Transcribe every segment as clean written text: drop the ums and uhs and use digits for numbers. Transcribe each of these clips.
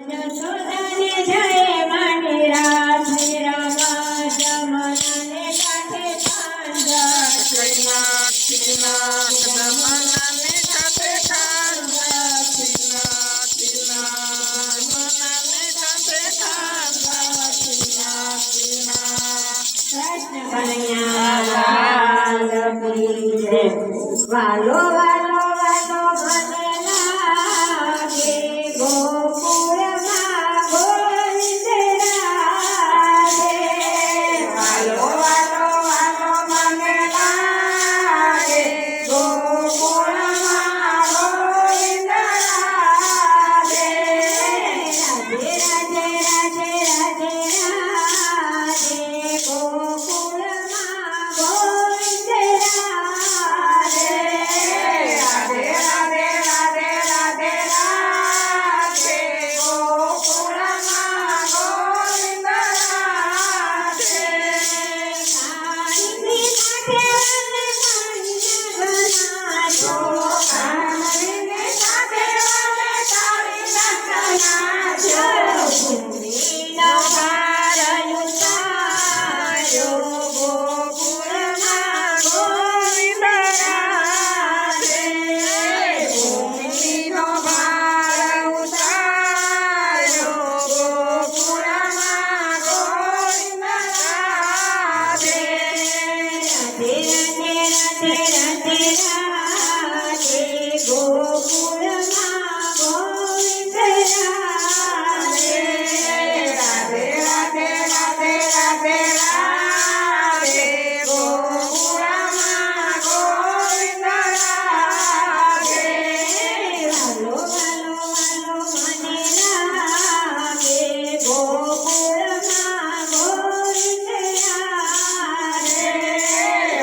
જશોદાને જય માંડી રાધે રામા જમનાને કાંઠે પાંજર તિલક તિલક જમનાને કાંઠે ખાંડ તિલક તિલક જમનાને કાંઠે ખાંડ તિલક તિલક કૃષ્ણ કનૈયા લાલ કી જય. વાલો વાલો વાલો મને લાગે ગોકુળમાં ગોવિંદ રાધે. વાલો વાલો વાલો મને લાગે ગોકુળમાં ગોવિંદ રાધે. રાધે રાધે રાધે રાધે રાધે ગોકુળમાં ગોવિંદ રાધે. રાધે રાધે રાધે રાધે રાધે ગોકુળમાં ગોવિંદ રાધે. કાળીની કાંઠે વન બનાવ્યો. ભૂમિનો ભાર ઉતાર્યો ગોકુળમાં ગોવિંદ રાધે. ભૂમિનો ભાર ઉતાર્યો ગોકુળમાં ગોવિંદ રાધે. રાધે રાધે રાધે રાધે રાધે ગોકુળમાં ગોવિંદ રાધે. રાધે રાધે રાધે રાધે રાધે ગોકુળમાં ગોવિંદ રાધે. વાલો વાલો વાલો મને લાગે ગોકુળમાં ગોવિંદ રાધે.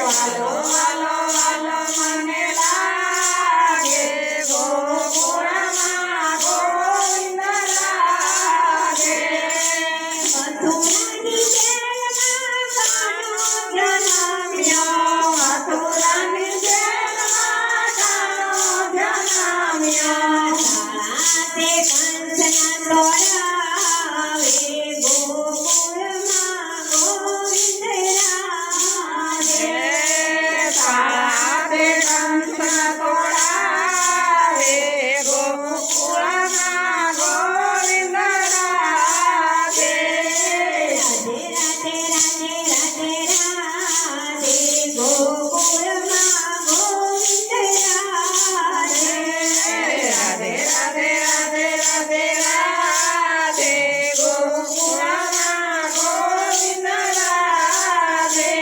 વાલો વાલો વાલો મને લાગે ગોકુળમાં ગોવિંદ રાધે. મથુરાની જેલમાં કાનો જન્મ્યો. મથુરાની જેલમાં કાનો જન્મ્યો. તે કંસના તોડાવે ગોકુળમાં ગોવિંદ રાધે. તાતે કંસ તોડાવે ગોકુળમાં ગોવિંદ રાધે. રાધે રાધે રાધે રાધે રાધે ગોકુળમાં ગોવિંદ રાધે. રાધે રાધે રાધે રાધે રાધે ગોકુળમાં ગોવિંદ રાધે.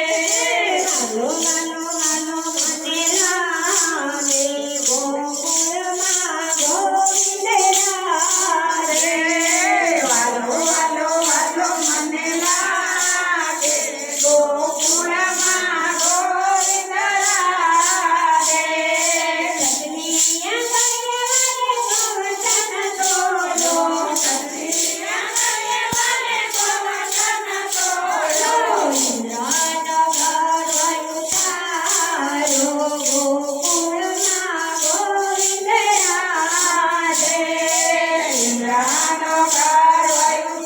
વાલો વાલો વાલો મને લાગે ગોકુળમાં ગોવિંદ રાધે. વાલો વાલો વાલો મને લાગે ગોકુળમાં ગોવિંદ રાધે. સગલીયા ગયવાને ગોવર્ધન તોડો. ઇન્દ્રનો ગર્વ ઉતાર્યો ગોકુળમાં ગોવિંદ રાધે. ઇન્દ્રનો ગર્વ